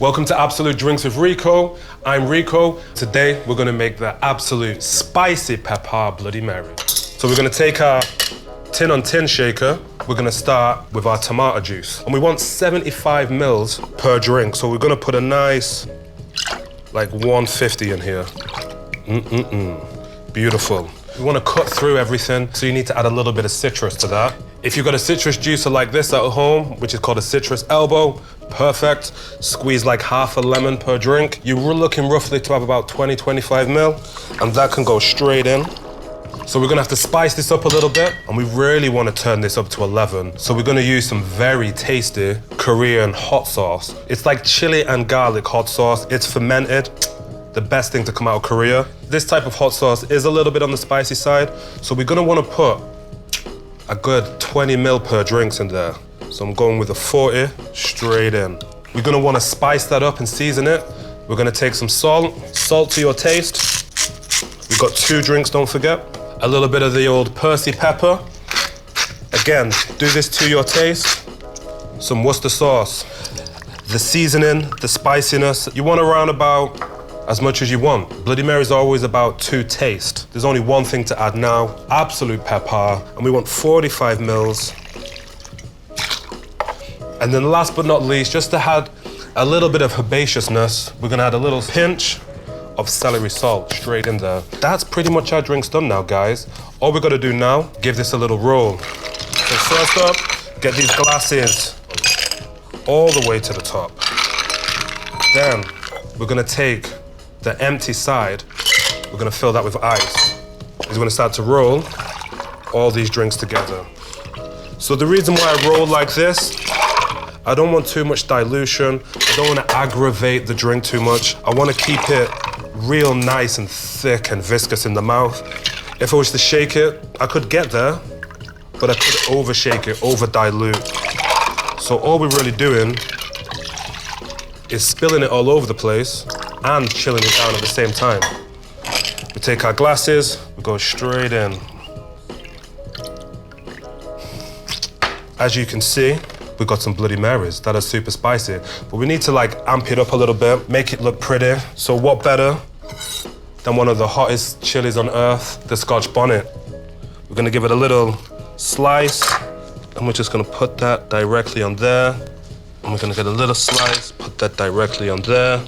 Welcome to Absolute Drinks with Rico. I'm Rico. Today we're gonna make the Absolut Spicy Peppar Bloody Mary. So we're gonna take our tin on tin shaker. We're gonna start with our tomato juice. And we want 75 mils per drink. So we're gonna put a nice, like 150 in here. Beautiful. We wanna cut through everything, so you need to add a little bit of citrus to that. If you've got a citrus juicer like this at home, which is called a citrus elbow, perfect. Squeeze like half a lemon per drink. You're looking roughly to have about 20-25 mil, and that can go straight in. So we're gonna have to spice this up a little bit, and we really wanna turn this up to 11. So we're gonna use some very tasty Korean hot sauce. It's like chili and garlic hot sauce. It's fermented. The best thing to come out of Korea. This type of hot sauce is a little bit on the spicy side, so we're gonna wanna put a good 20 mil per drinks in there. So I'm going with a 40 straight in. We're gonna wanna spice that up and season it. We're gonna take some salt to your taste. We've got 2 drinks, don't forget. A little bit of the old Percy pepper. Again, do this to your taste. Some Worcester sauce. The seasoning, the spiciness, you want around about as much as you want. Bloody Mary is always about 2 taste. There's only one thing to add now, Absolut Peppar, and we want 45 mils. And then last but not least, just to add a little bit of herbaceousness, we're gonna add a little pinch of celery salt straight in there. That's pretty much our drinks done now, guys. All we gotta do now, give this a little roll. So first up, get these glasses all the way to the top. Then we're gonna take the empty side, we're gonna fill that with ice. We're gonna start to roll all these drinks together. So the reason why I roll like this, I don't want too much dilution. I don't wanna aggravate the drink too much. I wanna keep it real nice and thick and viscous in the mouth. If I was to shake it, I could get there, but I could overshake it, over dilute. So all we're really doing is spilling it all over the place and chilling it down at the same time. We take our glasses, we go straight in. As you can see, we've got some Bloody Marys that are super spicy, but we need to like amp it up a little bit, make it look pretty. So what better than one of the hottest chilies on earth, the Scotch bonnet. We're gonna give it a little slice, and we're just gonna put that directly on there. And we're gonna get a little slice, put that directly on there.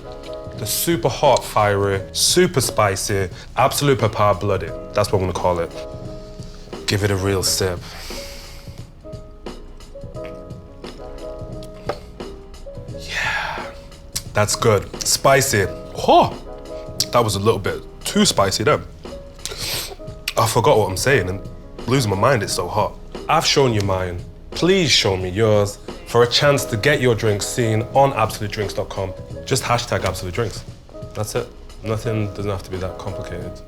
The super hot, fiery, super spicy, Absolut Peppar Bloody. That's what I'm gonna call it. Give it a real sip. Yeah, that's good. Spicy. Oh, that was a little bit too spicy then. I forgot what I'm saying and losing my mind, it's so hot. I've shown you mine. Please show me yours. For a chance to get your drinks seen on absolutedrinks.com, just hashtag Absolute Drinks. That's it. Nothing doesn't have to be that complicated.